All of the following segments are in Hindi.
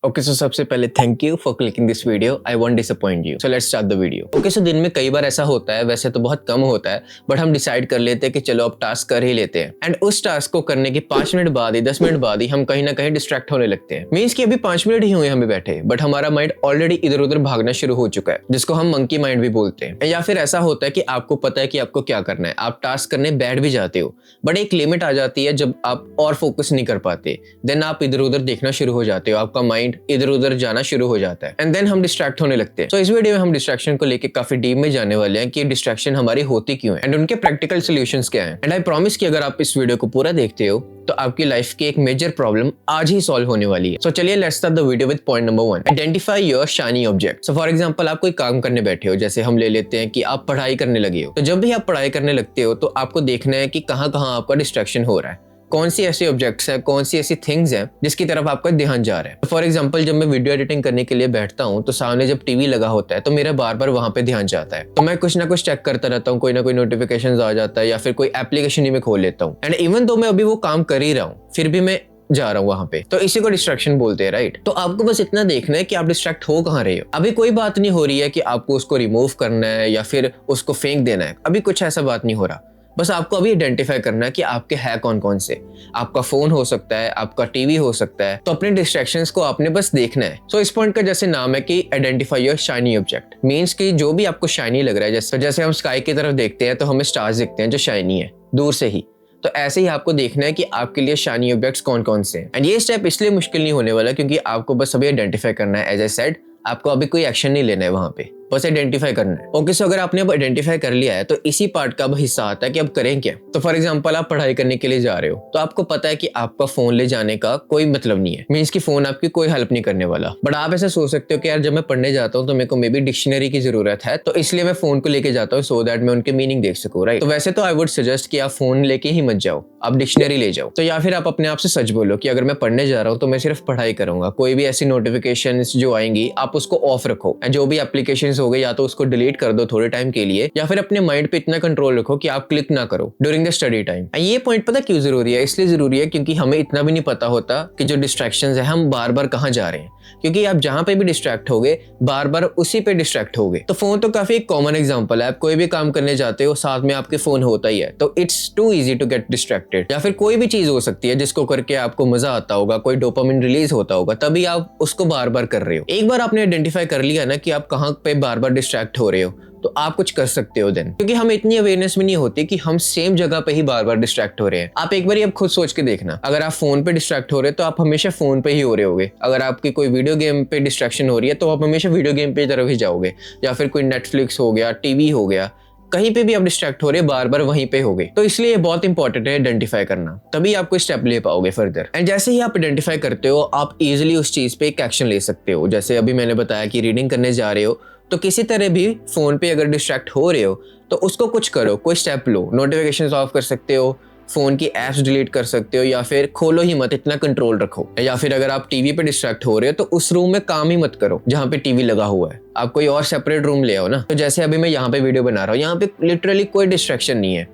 ओके सो सबसे पहले thank you for clicking this video. I won't disappoint you, so let's start the video. Okay so दिन में कई बार ऐसा होता है, वैसे तो बहुत कम होता है, बट हम डिसाइड कर लेते हैं कि चलो अब टास्क कर ही लेते हैं। एंड उस टास्क को करने के 5 मिनट बाद ही 10 मिनट बाद ही हम कहीं ना कहीं डिस्ट्रैक्ट होने लगते हैं। मीन्स कि अभी 5 मिनट ही हुए हमें बैठे, बट हमारा माइंड ऑलरेडी इधर उधर भागना शुरू हो चुका है, जिसको हम मंकी माइंड भी बोलते हैं। या फिर ऐसा होता है कि आपको पता है कि आपको क्या करना है, आप टास्क करने बैठ भी जाते हो, बट एक लिमिट आ जाती है जब आप और फोकस नहीं कर पाते, देन आप इधर उधर देखना शुरू हो जाते हो, आपका माइंड इधर उधर जाना शुरू हो जाता है एंड देन हम डिस्ट्रैक्ट होने लगते हैं। तो इस वीडियो में हम डिस्ट्रैक्शन को लेके काफी डीप में जाने वाले हैं कि डिस्ट्रैक्शन हमारी होती क्यों है एंड उनके प्रैक्टिकल सॉल्यूशंस क्या हैं। एंड आई प्रॉमिस कि अगर आप इस वीडियो को पूरा देखते हो तो आपकी लाइफ की एक मेजर प्रॉब्लम आज ही सॉल्व होने वाली है। सो चलिए let's start the video with point number 1, identify your shiny object. So for example आप कोई काम करने बैठे हो, जैसे हम ले लेते हैं कि आप पढ़ाई करने लगे हो। तो जब भी आप पढ़ाई करने लगते हो तो आपको देखना है कि कहाँ कहाँ आपका डिस्ट्रैक्शन हो रहा है, कौन सी ऐसी ऑब्जेक्ट्स हैं, कौन सी ऐसी थिंग्स हैं जिसकी तरफ आपका ध्यान जा रहा है। फॉर एग्जांपल जब मैं वीडियो एडिटिंग करने के लिए बैठता हूँ तो सामने जब टीवी लगा होता है तो मेरा बार बार वहां पे ध्यान जाता है, तो मैं कुछ ना कुछ चेक करता रहता हूँ, कोई ना कोई नोटिफिकेशंस आ जाता है या फिर कोई एप्लीकेशन ही मैं खोल लेता हूँ। एंड इवन दो मैं अभी वो काम कर ही रहा हूँ फिर भी मैं जा रहा हूँ वहां पे, तो इसी को डिस्ट्रैक्शन बोलते हैं, राइट। तो आपको बस इतना देखना है कि आप डिस्ट्रैक्ट हो कहाँ रहे हो। अभी कोई बात नहीं हो रही है कि आपको उसको रिमूव करना है या फिर उसको फेंक देना है, अभी कुछ ऐसा बात नहीं हो रहा। बस आपको अभी आइडेंटिफाई करना है कि आपके है कौन कौन से। आपका फोन हो सकता है, आपका टीवी हो सकता है, तो अपने डिस्ट्रैक्शंस को आपने बस देखना है। सो इस पॉइंट का जैसे नाम है कि identify your shiny object, means कि जो भी आपको शाइनी लग रहा है, जैसे हम स्काई की तरफ देखते हैं तो हमें स्टार्स दिखते हैं जो शाइनी है दूर से ही, तो ऐसे ही आपको देखना है कि आपके लिए शाइनी ऑब्जेक्ट्स कौन कौन से हैं। एंड ये स्टेप इसलिए मुश्किल नहीं होने वाला क्योंकि आपको बस अभी आइडेंटिफाई करना है। एज आई सेड, आपको अभी कोई एक्शन नहीं लेना है वहां पे, बस आइडेंटिफाई करना है। ओके सो अगर आपने अब आइडेंटिफाई कर लिया है तो इसी पार्ट का अब हिस्सा आता है कि अब करें क्या। तो फॉर एग्जांपल आप पढ़ाई करने के लिए जा रहे हो, तो आपको पता है कि आपका फोन ले जाने का कोई मतलब नहीं है, मींस कि फोन आपकी कोई हेल्प नहीं करने वाला। बट आप ऐसा सोच सकते हो कि यार जब मैं पढ़ने जाता हूँ तो मेरे को मे बी डिक्शनरी की जरूरत है, तो इसलिए मैं फोन को लेके जाता हूँ सो दैट मैं उनके मीनिंग देख सकूँ, राइट। तो वैसे तो आई वुड सजेस्ट कि आप फोन लेके ही मत जाओ, आप डिक्शनरी ले जाओ। तो या फिर आप अपने आप से सच बोलो कि अगर मैं पढ़ने जा रहा हूँ तो मैं सिर्फ पढ़ाई करूंगा, कोई भी ऐसी नोटिफिकेशंस जो आएंगी आप उसको ऑफ रखो, जो भी एप्लीकेशंस हो गए या तो उसको डिलीट कर दो थोड़े टाइम के लिए, या फिर अपने माइंड पे इतना कंट्रोल रखो कि आप क्लिक ना करो ड्यूरिंग द स्टडी टाइम। ये पॉइंट पता क्यों जरूरी है? इसलिए जरूरी है क्योंकि हमें इतना भी नहीं पता होता कि जो डिस्ट्रैक्शंस है हम बार बार कहाँ जा रहे हैं, क्योंकि आप जहां पे भी डिस्ट्रैक्ट होगे बार बार उसी पे डिस्ट्रैक्ट होगे। तो फोन तो काफी कॉमन एग्जांपल है, आप कोई भी काम करने जाते हो साथ में आपके फोन होता ही है, तो it's too easy to get distracted. या फिर कोई भी चीज हो सकती है जिसको करके आपको मजा आता होगा, कोई डोपामिन रिलीज होता होगा, तभी आप उसको बार बार कर रहे हो। एक बार आपने आइडेंटिफाई कर लिया ना कि आप कहाँ पे बार बार डिस्ट्रैक्ट हो रहे हो, तो आप कुछ कर सकते हो देन, क्योंकि हमें इतनी अवेयरनेस भी नहीं होती कि हम सेम जगह पे ही बार बार डिस्ट्रैक्ट हो रहे हैं। आप एक बार अब खुद सोच के देखना, अगर आप फोन पे डिस्ट्रैक्ट हो रहे हो तो आप हमेशा फोन पे ही हो रहे होगे। अगर आपकी कोई वीडियो गेम पे डिस्ट्रैक्शन हो रही है तो आप हमेशा वीडियो गेम पे तरफ ही जाओगे, या फिर कोई नेटफ्लिक्स हो गया, टीवी हो गया, कहीं पे भी आप डिस्ट्रैक्ट हो रहे बार बार वहीं पे हो गए। तो इसलिए बहुत इंपॉर्टेंट है आइडेंटिफाई करना, तभी आप कोई स्टेप ले पाओगे फर्दर। एंड जैसे ही आप आइडेंटिफाई करते हो आप इजीली उस चीज पे एक एक्शन ले सकते हो। जैसे अभी मैंने बताया कि रीडिंग करने जा रहे हो तो किसी तरह भी फोन पे अगर डिस्ट्रैक्ट हो रहे हो तो उसको कुछ करो, कोई स्टेप लो, नोटिफिकेशंस ऑफ कर सकते हो, फोन की एप्स डिलीट कर सकते हो, या फिर खोलो ही मत, इतना कंट्रोल रखो। या फिर अगर आप टीवी पे डिस्ट्रैक्ट हो रहे हो तो उस रूम में काम ही मत करो जहाँ पे टीवी लगा हुआ है, आप कोई और सेपरेट रूम ले आओ ना। तो जैसे अभी मैं यहाँ पे वीडियो बना रहा हूँ, यहाँ पे लिटरली कोई डिस्ट्रैक्शन नहीं है,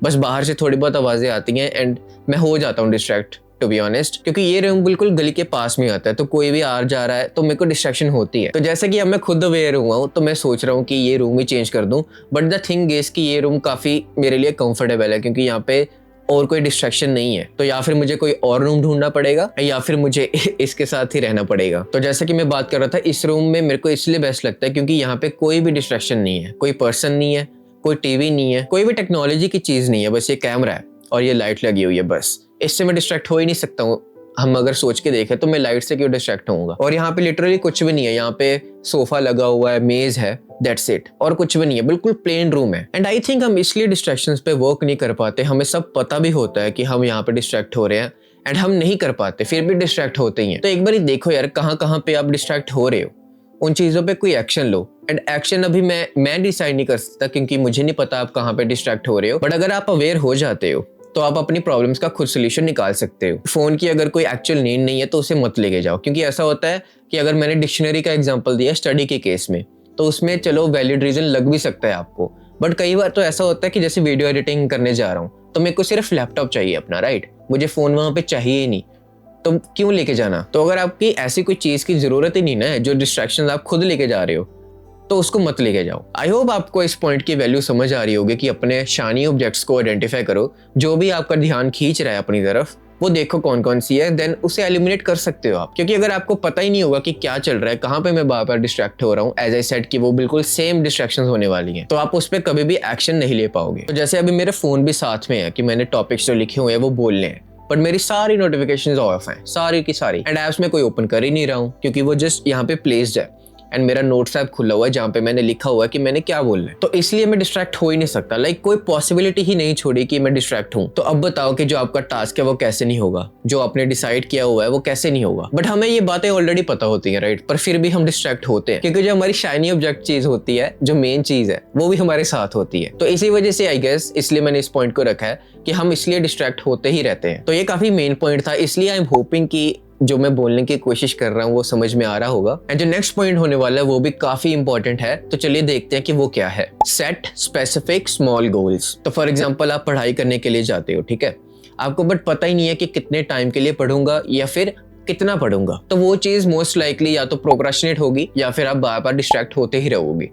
बस बाहर से थोड़ी बहुत आवाजें आती हैं एंड मैं हो जाता हूँ डिस्ट्रैक्ट, टू बी ऑनेस्ट, क्योंकि ये रूम बिल्कुल गली के पास में आता है, तो कोई भी आ जा रहा है तो मेरे को डिस्ट्रैक्शन होती है। तो जैसे कि अब मैं खुद अवेयर हुआ हूँ तो मैं सोच रहा हूँ कि ये रूम ही चेंज कर दूं, बट द थिंग इज कि ये रूम काफी मेरे लिए कंफर्टेबल है क्योंकि यहाँ पे और कोई डिस्ट्रैक्शन नहीं है। तो या फिर मुझे कोई और रूम ढूंढना पड़ेगा या फिर मुझे इसके साथ ही रहना पड़ेगा। तो जैसे कि मैं बात कर रहा था, इस रूम में मेरे को इसलिए बेस्ट लगता है क्योंकि यहाँ पे कोई भी डिस्ट्रैक्शन नहीं है, कोई पर्सन नहीं है, कोई टीवी नहीं है, कोई भी टेक्नोलॉजी की चीज नहीं है, बस ये कैमरा है और ये लाइट लगी हुई है, बस इससे मैं डिस्ट्रैक्ट हो ही नहीं सकता हूँ। हम अगर सोच के देखें तो मैं लाइट से क्यों डिस्ट्रैक्ट होऊंगा। और यहाँ पे लिटरली कुछ भी नहीं है, यहाँ पे सोफा लगा हुआ है, मेज है, दैट्स इट, और कुछ भी नहीं है, बिल्कुल प्लेन रूम है। एंड आई थिंक हम इसलिए डिस्ट्रैक्शंस पे वर्क नहीं कर पाते, हमें सब पता भी होता है कि हम यहाँ पे डिस्ट्रैक्ट हो रहे हैं एंड हम नहीं कर पाते, फिर भी डिस्ट्रैक्ट होते ही हैं। तो एक बार देखो यार कहाँ कहाँ पे आप डिस्ट्रैक्ट हो रहे हो, उन चीजों पे कोई एक्शन लो। एंड एक्शन अभी मैं डिसाइड नहीं कर सकता क्योंकि मुझे नहीं पता आप कहाँ पे डिस्ट्रैक्ट हो रहे हो, बट अगर आप अवेयर हो जाते हो तो आप अपनी प्रॉब्लम्स का खुद सोल्यूशन निकाल सकते हो। फोन की अगर कोई एक्चुअल नीड नहीं है तो उसे मत लेके जाओ, क्योंकि ऐसा होता है कि अगर मैंने डिक्शनरी का एग्जांपल दिया स्टडी के केस में, तो उसमें चलो वैलिड रीजन लग भी सकता है आपको, बट कई बार तो ऐसा होता है कि जैसे वीडियो एडिटिंग करने जा रहा हूँ तो मेरे को सिर्फ लैपटॉप चाहिए अपना, राइट, मुझे फोन वहां पे चाहिए ही नहीं, तो क्यों लेके जाना। तो अगर आपकी ऐसी कोई चीज़ की ज़रूरत ही नहीं ना है जो डिस्ट्रैक्शन आप खुद लेके जा रहे हो, तो उसको मत लेके जाओ। आई होप आपको इस पॉइंट की वैल्यू समझ आ रही होगी कि अपने शानी ऑब्जेक्ट्स को आइडेंटिफाई करो, जो भी आपका ध्यान खींच रहा है अपनी तरफ वो देखो कौन कौन सी है, देन उसे एलिमिनेट कर सकते हो आप। क्योंकि अगर आपको पता ही नहीं होगा कि क्या चल रहा है, कहाँ पे मैं बार बार डिस्ट्रैक्ट हो रहा हूँ, एज आई सेड कि वो बिल्कुल सेम डिस्ट्रैक्शंस होने वाली हैं, तो आप उस पर कभी भी एक्शन नहीं ले पाओगे। तो जैसे अभी मेरे फोन भी साथ में है कि मैंने टॉपिक्स जो लिखे हुए हैं वो बोलने हैं, बट मेरी सारी नोटिफिकेशंस ऑफ हैं, सारी की सारी, एंड ऐप्स में कोई ओपन कर ही नहीं रहा हूँ क्योंकि वो जस्ट यहाँ पे प्लेस्ड है एंड मेरा नोट्स ऐप खुला हुआ है जहाँ पे मैंने लिखा हुआ है कि मैंने क्या बोलना है। तो इसलिए मैं डिस्ट्रैक्ट हो ही नहीं सकता, कोई पॉसिबिलिटी ही नहीं छोड़ी कि मैं डिस्ट्रैक्ट हूँ। तो अब बताओ कि जो आपका टास्क है वो कैसे नहीं होगा, जो आपने डिसाइड किया हुआ है वो कैसे नहीं होगा। बट हमें ये बातें ऑलरेडी पता होती हैं, राइट, पर फिर भी हम डिस्ट्रैक्ट होते हैं क्योंकि जो हमारी शाइनी ऑब्जेक्ट चीज होती है, जो मेन चीज है, वो भी हमारे साथ होती है। तो इसी वजह से आई गेस इसलिए मैंने इस पॉइंट को रखा है कि हम इसलिए डिस्ट्रैक्ट होते ही रहते हैं। तो ये काफी मेन पॉइंट था, इसलिए आई एम होपिंग कि जो मैं बोलने की कोशिश कर रहा हूँ वो समझ में आ रहा होगा। एंड जो नेक्स्ट पॉइंट होने वाला है वो भी काफी इंपॉर्टेंट है, तो चलिए देखते हैं कि वो क्या है। Set specific small goals. तो फॉर एग्जांपल आप पढ़ाई करने के लिए जाते हो, ठीक है, आपको बट पता ही नहीं है कि कितने टाइम के लिए पढ़ूंगा या फिर कितना पढ़ूंगा, तो वो चीज मोस्ट लाइकली या तो प्रोक्रास्टिनेट होगी या फिर आप बार बार डिस्ट्रैक्ट होते ही रहोगे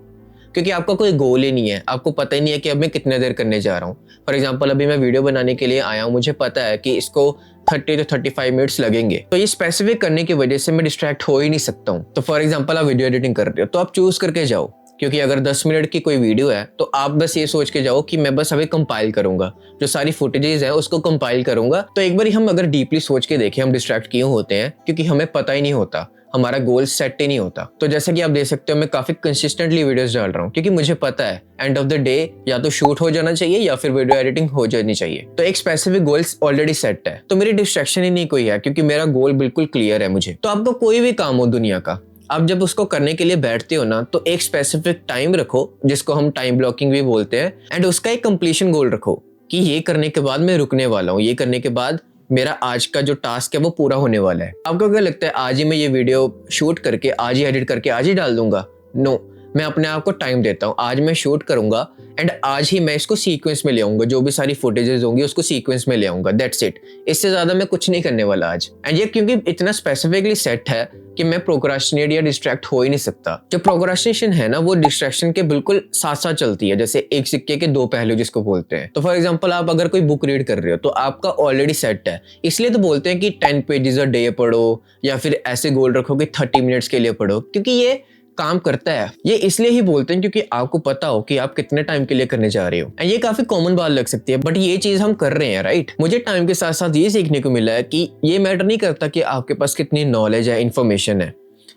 क्योंकि आपका कोई गोल ही नहीं है, आपको पता ही नहीं है कि अब मैं कितने देर करने जा रहा हूँ। फॉर एग्जांपल अभी मैं वीडियो बनाने के लिए आया हूँ, मुझे पता है कि इसको 30 to 35 मिनट्स लगेंगे, तो ये स्पेसिफिक करने की वजह से मैं डिस्ट्रैक्ट हो ही नहीं सकता हूँ। तो फॉर एग्जांपल आप वीडियो एडिटिंग कर रहे हो तो आप चूज करके जाओ, क्योंकि अगर 10 मिनट की कोई वीडियो है तो आप बस ये सोच के जाओ कि मैं बस अभी कंपाइल करूंगा, जो सारी फुटेजेस है उसको कंपाइल करूंगा। तो एक बार हम अगर डीपली सोच के देखें हम डिस्ट्रैक्ट क्यों होते हैं, क्योंकि हमें पता ही नहीं होता, हमारा गोल सेट ही नहीं होता। तो जैसे कि आप देख सकते हो मैं काफी कंसिस्टेंटली वीडियोस डाल रहा हूँ क्योंकि मुझे पता है एंड ऑफ द डे या तो शूट हो जाना चाहिए या फिर वीडियो एडिटिंग हो जानी चाहिए। तो एक स्पेसिफिक गोल्स ऑलरेडी सेट है, तो मेरी डिस्ट्रैक्शन ही नहीं कोई है क्योंकि मेरा गोल बिल्कुल क्लियर है मुझे। तो आपका कोई भी काम हो दुनिया का, आप जब उसको करने के लिए बैठते हो ना तो एक स्पेसिफिक टाइम रखो जिसको हम टाइम ब्लॉकिंग भी बोलते हैं, एंड उसका एक कंप्लीशन गोल रखो कि ये करने के बाद मैं रुकने वाला हूँ, ये करने के बाद मेरा आज का जो टास्क है वो पूरा होने वाला है। आपको क्या लगता है आज ही मैं ये वीडियो शूट करके आज ही एडिट करके आज ही डाल दूंगा? नो, मैं अपने आप को टाइम देता हूँ, आज मैं शूट करूंगा एंड आज ही मैं इसको सीक्वेंस में ले आऊंगा, जो भी सारी फुटेजेस होंगी उसको सीक्वेंस में ले आऊंगा, दैट्स इट। इससे ज्यादा मैं कुछ नहीं करने वाला आज। एंड ये क्योंकि इतना स्पेसिफिकली सेट है कि मैं प्रोक्रास्टिनेट या डिस्ट्रैक्ट हो ही नहीं सकता। जो प्रोक्रास्टिनेशन है ना वो डिस्ट्रैक्शन के बिल्कुल साथ साथ चलती है, जैसे एक सिक्के के दो पहलू जिसको बोलते हैं। तो फॉर एग्जांपल आप अगर कोई बुक रीड कर रहे हो तो आपका ऑलरेडी सेट है, इसलिए तो बोलते हैं कि 10 पेजेस अ डे पढ़ो या फिर ऐसे गोल रखो कि 30 मिनट्स के लिए पढ़ो, क्योंकि ये काम करता है। ये इसलिए ही बोलते हैं क्योंकि आपको पता हो कि आप कितने टाइम के लिए करने जा रहे हो। ये काफी कॉमन बात लग सकती है बट ये चीज हम कर रहे हैं, राइट। मुझे टाइम के साथ साथ ये सीखने को मिला है कि ये मैटर नहीं करता कि आपके पास कितनी नॉलेज है, इन्फॉर्मेशन है।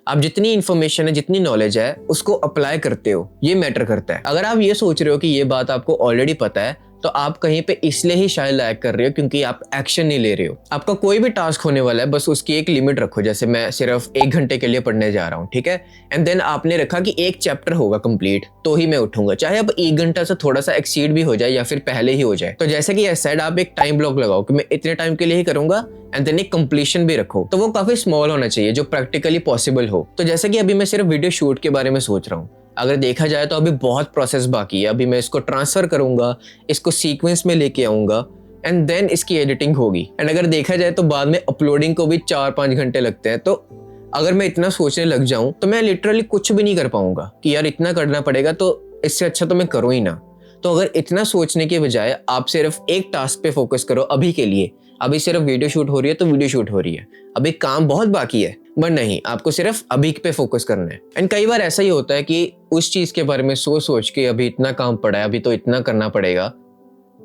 आप जितनी इन्फॉर्मेशन है, जितनी नॉलेज है उसको अप्लाई करते हो, ये मैटर करता है। अगर आप ये सोच रहे हो कि ये बात आपको ऑलरेडी पता है तो आप कहीं पे इसलिए ही शायद लैग कर रहे हो क्योंकि आप एक्शन नहीं ले रहे हो। आपका कोई भी टास्क होने वाला है बस उसकी एक लिमिट रखो, जैसे मैं सिर्फ 1 घंटे के लिए पढ़ने जा रहा हूँ, ठीक है, एंड देन आपने रखा कि एक चैप्टर होगा कंप्लीट तो ही मैं उठूंगा, चाहे अब 1 घंटा से थोड़ा सा एक्सीड भी हो जाए या फिर पहले ही हो जाए। तो जैसे कि ऐसा आप एक टाइम ब्लॉक लगाओ कि मैं इतने टाइम के लिए ही करूंगा एंड देन एक कंप्लीशन भी रखो, तो वो काफी स्मॉल होना चाहिए जो प्रैक्टिकली पॉसिबल हो। तो जैसे कि अभी मैं सिर्फ वीडियो शूट के बारे में सोच रहा हूँ, अगर देखा जाए तो अभी बहुत प्रोसेस बाकी है। अभी मैं इसको ट्रांसफर करूंगा, इसको सीक्वेंस में लेके आऊंगा एंड देन इसकी एडिटिंग होगी, एंड अगर देखा जाए तो बाद में अपलोडिंग को भी 4-5 घंटे लगते हैं। तो अगर मैं इतना सोचने लग जाऊं तो मैं लिटरली कुछ भी नहीं कर पाऊंगा कि यार इतना करना पड़ेगा, तो इससे अच्छा तो मैं करूं ही ना। तो अगर इतना सोचने के बजाय आप सिर्फ एक टास्क पे फोकस करो अभी के लिए। अभी सिर्फ वीडियो शूट हो रही है तो वीडियो शूट हो रही है, अभी काम बहुत बाकी है, बट नहीं, आपको सिर्फ अभी पे फोकस करना है। एंड कई बार ऐसा ही होता है कि उस चीज के बारे में सोच के अभी इतना काम पड़ा है, अभी तो इतना करना पड़ेगा,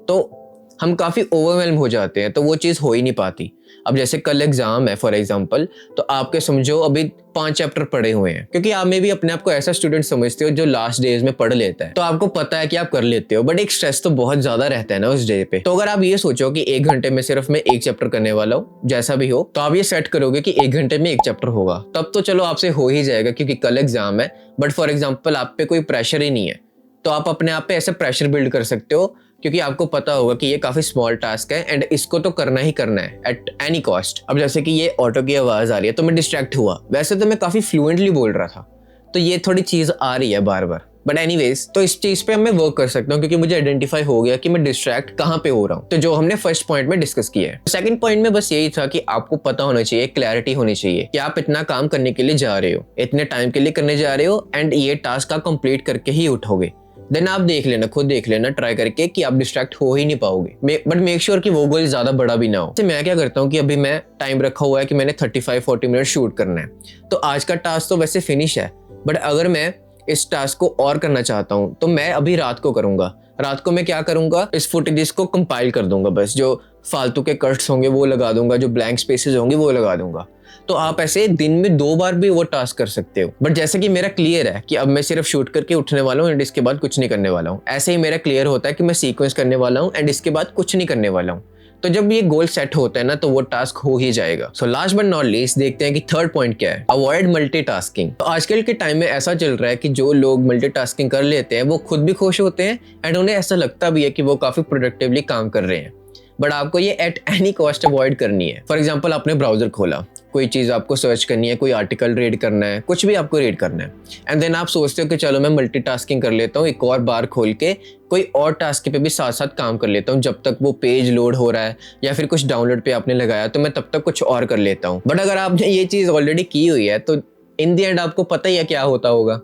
तो हम काफी ओवरवेल्म हो जाते हैं, तो वो चीज हो ही नहीं पाती। अब जैसे कल एग्जाम है फॉर एग्जांपल, तो आपके समझो अभी 5 चैप्टर पढ़े हुए हैं, क्योंकि आप में भी अपने आप को ऐसा स्टूडेंट समझते हो जो लास्ट डेज में पढ़ लेता है, तो आपको पता है कि आप कर लेते हो, बट एक स्ट्रेस तो बहुत ज्यादा रहता है ना उस डे पे। तो अगर आप ये सोचो कि 1 घंटे में सिर्फ मैं 1 चैप्टर करने वाला हूँ, जैसा भी हो, तो आप ये सेट करोगे कि 1 घंटे में 1 चैप्टर होगा, तब तो चलो आपसे हो ही जाएगा क्योंकि कल एग्जाम है। बट फॉर एग्जाम्पल आप पे कोई प्रेशर ही नहीं है, तो आप अपने आप पे ऐसे प्रेशर बिल्ड कर सकते हो क्योंकि आपको पता होगा कि ये काफी स्मॉल टास्क है एंड इसको तो करना ही करना है एट एनी कॉस्ट। अब जैसे कि ये ऑटो की आवाज आ रही है तो मैं डिस्ट्रैक्ट हुआ, वैसे तो मैं काफी फ्लुएंटली बोल रहा था, तो ये थोड़ी चीज आ रही है बार बार, बट एनीवेज, तो इस चीज पे मैं वर्क कर सकता हूँ क्योंकि मुझे आइडेंटिफाई हो गया कि मैं डिस्ट्रैक्ट कहाँ पे हो रहा हूँ, तो जो हमने फर्स्ट पॉइंट में डिस्कस किया है। सेकंड पॉइंट में बस यही था कि आपको पता होना चाहिए, क्लैरिटी होनी चाहिए कि आप इतना काम करने के लिए जा रहे हो, इतने टाइम के लिए करने जा रहे हो एंड ये टास्क आप कंप्लीट करके ही उठोगे। देन आप देख लेना, खुद देख लेना ट्राई करके कि आप डिस्ट्रैक्ट हो ही नहीं पाओगे, बट मेक श्योर कि वो गोल ज्यादा बड़ा भी ना हो। तो मैं क्या करता हूँ कि अभी मैं टाइम रखा हुआ है कि मैंने 35-40 मिनट शूट करना है, तो आज का टास्क तो वैसे फिनिश है, बट अगर मैं इस टास्क को और करना चाहता हूँ तो मैं अभी रात को करूंगा। रात को मैं क्या करूंगा, इस फुटेजेस को कंपाइल कर दूंगा, बस जो फालतू के कट्स होंगे वो लगा दूंगा, जो ब्लैंक स्पेसेस होंगे वो लगा दूंगा। तो आप ऐसे दिन में 2 बार भी वो टास्क कर सकते हो। बट जैसे कि मेरा क्लियर है कि अब मैं सिर्फ शूट करके उठने वाला हूँ एंड इसके बाद कुछ नहीं करने वाला हूँ, ऐसे ही मेरा क्लियर होता है कि मैं सीक्वेंस करने वाला हूँ एंड इसके बाद कुछ नहीं करने वाला हूँ। तो जब ये गोल सेट होता है ना, तो वो टास्क हो ही जाएगा। So last but not least देखते हैं कि थर्ड पॉइंट क्या है, अवॉइड मल्टीटास्किंग। तो आजकल के टाइम में ऐसा चल रहा है कि जो लोग मल्टीटास्किंग कर लेते हैं वो खुद भी खुश होते हैं एंड उन्हें ऐसा लगता भी है कि वो काफी प्रोडक्टिवली काम कर रहे हैं, बट आपको ये एट एनी कॉस्ट अवॉइड करनी है। फॉर एग्जाम्पल, आपने ब्राउजर खोला, कोई चीज़ आपको सर्च करनी है, कोई आर्टिकल रीड करना है, कुछ भी आपको रीड करना है, एंड देन आप सोचते हो कि चलो मैं मल्टीटास्किंग कर लेता हूँ, एक और बार खोल के कोई और टास्क पे भी साथ साथ काम कर लेता हूँ, जब तक वो पेज लोड हो रहा है या फिर कुछ डाउनलोड पे आपने लगाया तो मैं तब तक कुछ और कर लेता हूँ। बट अगर आपने ये चीज़ ऑलरेडी की हुई है तो इन दी एंड आपको पता ही है क्या होता होगा,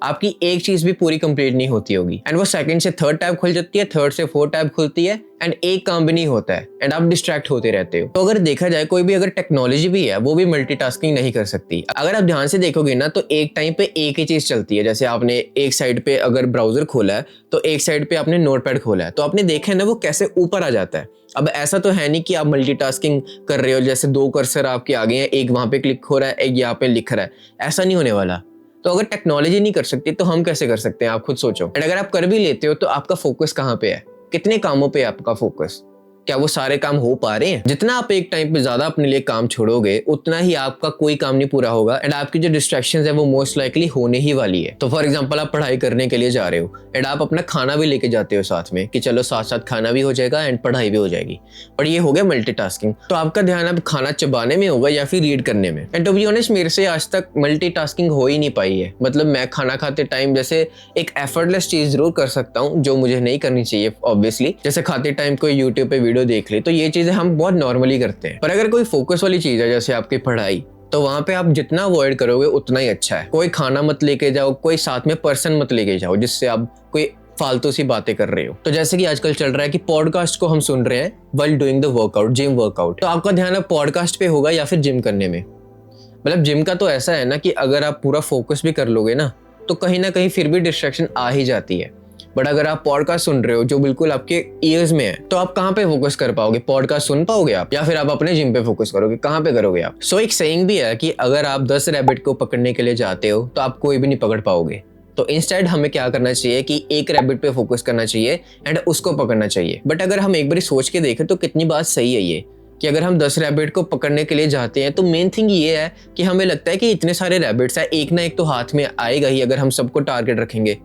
आपकी एक चीज भी पूरी कंप्लीट नहीं होती होगी एंड वो सेकंड से थर्ड टैब खुल जाती है, थर्ड से फोर्थ टैब खुलती है एंड एक काम भी नहीं होता है एंड आप डिस्ट्रैक्ट होते रहते हो। तो अगर देखा जाए, कोई भी अगर टेक्नोलॉजी भी है वो भी मल्टीटास्किंग नहीं कर सकती। अगर आप ध्यान से देखोगे ना तो एक टाइम पे एक ही चीज चलती है। जैसे आपने एक साइड पे अगर ब्राउजर खोला है तो एक साइड पे आपने नोटपैड खोला है, तो आपने देखा है ना वो कैसे ऊपर आ जाता है। अब ऐसा तो है नहीं कि आप मल्टीटास्किंग कर रहे हो, जैसे 2 कर्सर आपके आगे हैं, एक वहां पे क्लिक हो रहा है, एक यहाँ पे लिख रहा है, ऐसा नहीं होने वाला। तो अगर टेक्नोलॉजी नहीं कर सकती तो हम कैसे कर सकते हैं, आप खुद सोचो। एंड अगर आप कर भी लेते हो तो आपका फोकस कहाँ पे है, कितने कामों पे है आपका फोकस, क्या वो सारे काम हो पा रहे हैं? जितना आप एक टाइम पे ज्यादा अपने लिए काम छोड़ोगे उतना ही आपका कोई काम नहीं पूरा होगा एंड आपकी जो डिस्ट्रैक्शंस है वो मोस्ट लाइकली होने ही वाली है। तो फॉर एग्जांपल, आप पढ़ाई करने के लिए जा रहे हो एंड आप अपना खाना भी लेके जाते हो साथ में कि चलो साथ साथ खाना भी हो जाएगा एंड पढ़ाई भी हो जाएगी, पर ये हो गया मल्टीटास्किंग। तो आपका ध्यान अब खाना चबाने में होगा या फिर रीड करने में। एंड टू बी ऑनेस्ट, मेरे से आज तक मल्टीटास्किंग हो ही नहीं पाई है। मतलब मैं खाना खाते टाइम जैसे एक एफर्टलेस चीज जरूर कर सकता हूँ जो मुझे नहीं करनी चाहिए ऑब्वियसली, जैसे खाते टाइम कोई यूट्यूब पे वीडियो देख ले, तो ये चीजें हम बहुत नॉर्मली करते हैं। पर अगर कोई फोकस वाली चीज है जैसे आपकी पढ़ाई, तो वहां पे आप जितना अवॉइड करोगे उतना ही अच्छा है। कोई खाना मत लेके जाओ, कोई साथ में पर्सन मत लेके जाओ जिससे आप कोई फालतू सी बातें कर रहे हो। तो जैसे कि आजकल चल रहा है कि पॉडकास्ट को हम सुन रहे हैं while doing the workout, gym workout, तो आपका ध्यान अब पॉडकास्ट पे होगा या फिर जिम करने में। मतलब जिम का तो ऐसा है ना कि अगर आप पूरा फोकस भी कर लोगे ना तो कहीं ना कहीं फिर भी डिस्ट्रैक्शन आ ही जाती है। बट अगर आप पॉडकास्ट सुन रहे हो जो बिल्कुल आपके ईयर्स में है, तो आप कहाँ पे फोकस कर पाओगे? पॉडकास्ट सुन पाओगे आप, या फिर आप अपने जिम पे फोकस करोगे? कहाँ पे करोगे आप? सो एक सेइंग भी है कि अगर आप 10 रैबिट को पकड़ने के लिए जाते हो तो आप कोई भी नहीं पकड़ पाओगे। तो इंस्टेड हमें क्या करना चाहिए कि एक रैबिट पे फोकस करना चाहिए एंड उसको पकड़ना चाहिए। बट अगर हम एक बार सोच के देखें तो कितनी बात सही है ये कि अगर हम 10 रैबिट को पकड़ने के लिए जाते हैं तो मेन थिंग ये है कि हमें लगता है कि इतने सारे रैबिट्स हैं, एक ना एक तो हाथ में आएगा ही अगर हम सबको टारगेट रखेंगे।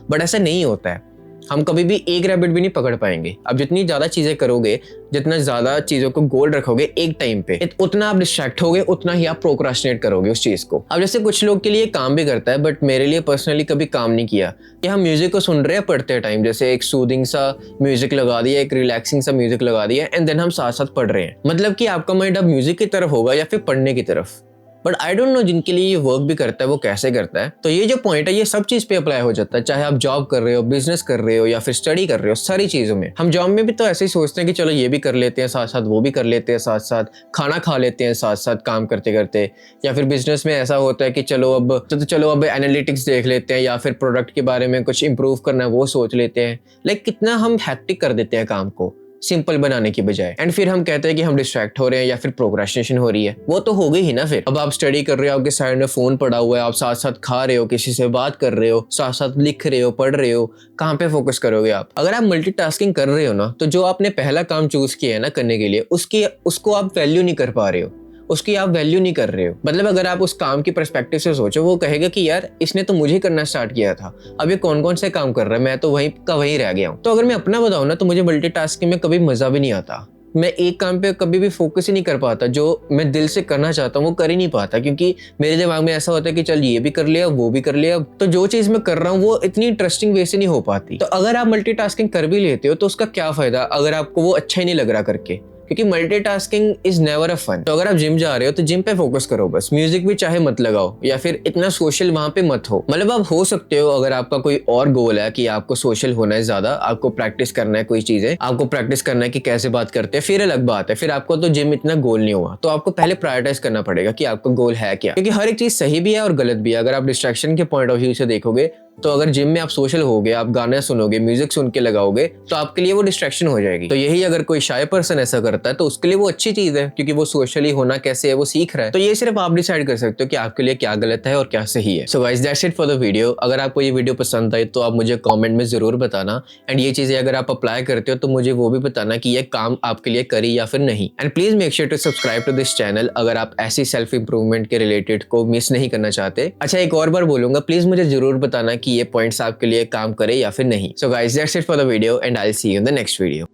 बट ऐसा नहीं होता है, हम कभी भी एक रैबिट भी नहीं पकड़ पाएंगे। अब जितनी ज्यादा चीजें करोगे, जितना ज्यादा चीजों को गोल रखोगे एक टाइम पे, उतना आप डिस्ट्रैक्ट होगे, उतना ही आप प्रोक्रास्टिनेट करोगे उस चीज को। अब जैसे कुछ लोग के लिए काम भी करता है, बट मेरे लिए पर्सनली कभी काम नहीं किया कि हम म्यूजिक को सुन रहे हैं पढ़ते टाइम, जैसे एक सूदिंग सा म्यूजिक लगा दिया, एक रिलैक्सिंग सा म्यूजिक लगा दिया एंड देन हम साथ साथ पढ़ रहे हैं। मतलब कि आपका माइंड अब म्यूजिक की तरफ होगा या फिर पढ़ने की तरफ। बट आई डोंट नो जिनके लिए ये वर्क भी करता है वो कैसे करता है। तो ये जो पॉइंट है ये सब चीज पे अप्लाई हो जाता है, चाहे आप जॉब कर रहे हो, बिजनेस कर रहे हो या फिर स्टडी कर रहे हो, सारी चीजों में। हम जॉब में भी तो ऐसे ही सोचते हैं कि चलो ये भी कर लेते हैं साथ साथ, वो भी कर लेते हैं साथ साथ, खाना खा लेते हैं साथ साथ काम करते करते। या फिर बिजनेस में ऐसा होता है कि चलो अब एनालिटिक्स देख लेते हैं या फिर प्रोडक्ट के बारे में कुछ इंप्रूव करना है वो सोच लेते हैं। लाइक कितना हम हैक्टिक कर देते हैं काम को सिंपल बनाने की बजाय, एंड फिर हम कहते हैं कि हम डिस्ट्रैक्ट हो रहे हैं या फिर प्रोक्रेस्टिनेशन हो रही है। वो तो हो गई ही ना। फिर अब आप स्टडी कर रहे हो, आपके साइड में फोन पड़ा हुआ है, आप साथ साथ खा रहे हो, किसी से बात कर रहे हो, साथ साथ लिख रहे हो, पढ़ रहे हो, कहाँ पे फोकस करोगे आप? अगर आप मल्टीटास्किंग कर रहे हो ना, तो जो आपने पहला काम चूज किया है ना करने के लिए, उसको आप वैल्यू नहीं कर पा रहे हो, उसकी आप वैल्यू नहीं कर रहे हो। मतलब अगर आप उस काम की पर्सपेक्टिव से सोचो, वो कहेगा कि यार इसने तो मुझे करना स्टार्ट किया था, अब ये कौन कौन से काम कर रहा है, मैं तो वहीं का वहीं रह गया हूँ। तो अगर मैं अपना बताऊँ ना, तो मुझे मल्टीटास्किंग में कभी मजा भी नहीं आता। मैं एक काम पे कभी भी फोकस ही नहीं कर पाता, जो मैं दिल से करना चाहता हूँ वो कर ही नहीं पाता, क्योंकि मेरे दिमाग में ऐसा होता है कि चल ये भी कर लिया वो भी कर लिया, तो जो चीज मैं कर रहा हूँ वो इतनी इंटरेस्टिंग वे से नहीं हो पाती। तो अगर आप मल्टीटास्किंग कर भी लेते हो तो उसका क्या फायदा अगर आपको वो अच्छा ही नहीं लग रहा करके, क्योंकि multitasking is never a fun. तो अगर आप जिम जा रहे हो तो जिम पे फोकस करो बस, म्यूजिक भी चाहे मत लगाओ या फिर इतना सोशल वहां पे मत हो। मतलब आप हो सकते हो अगर आपका कोई और गोल है कि आपको सोशल होना है ज्यादा, आपको प्रैक्टिस करना है कोई चीजें, आपको प्रैक्टिस करना है कि कैसे बात करते हैं, फिर अलग बात है, फिर आपको तो जिम इतना गोल नहीं हुआ, तो आपको पहले प्रायोरिटाइज करना पड़ेगा कि आपका गोल है क्या, क्योंकि हर एक चीज सही भी है और गलत भी है। अगर आप डिस्ट्रैक्शन के पॉइंट ऑफ व्यू से देखोगे तो अगर जिम में आप सोशल होगे, आप गाने सुनोगे, म्यूजिक सुन के लगाओगे, तो आपके लिए वो डिस्ट्रैक्शन हो जाएगी। तो यही अगर कोई शाय पर्सन ऐसा करता है तो उसके लिए वो अच्छी चीज है, क्योंकि वो सोशली होना कैसे है वो सीख रहा है। तो ये सिर्फ आप डिसाइड कर सकते हो कि आपके लिए क्या गलत है और क्या सही है। So guys that's it for the video. अगर आपको ये वीडियो पसंद आई तो आप मुझे कॉमेंट में जरूर बताना, एंड ये चीजें अगर आप अप्लाई करते हो तो मुझे वो भी बताना कि ये काम आपके लिए करी या फिर नहीं। And please make sure to subscribe to this channel अगर आप ऐसी सेल्फ इंप्रूवमेंट के रिलेटेड को मिस नहीं करना चाहते। अच्छा, एक और बार बोलूंगा, प्लीज मुझे जरूर बताना कि ये पॉइंट्स आपके लिए काम करे या फिर नहीं। So guys that's it for the video and I will see you in the next video.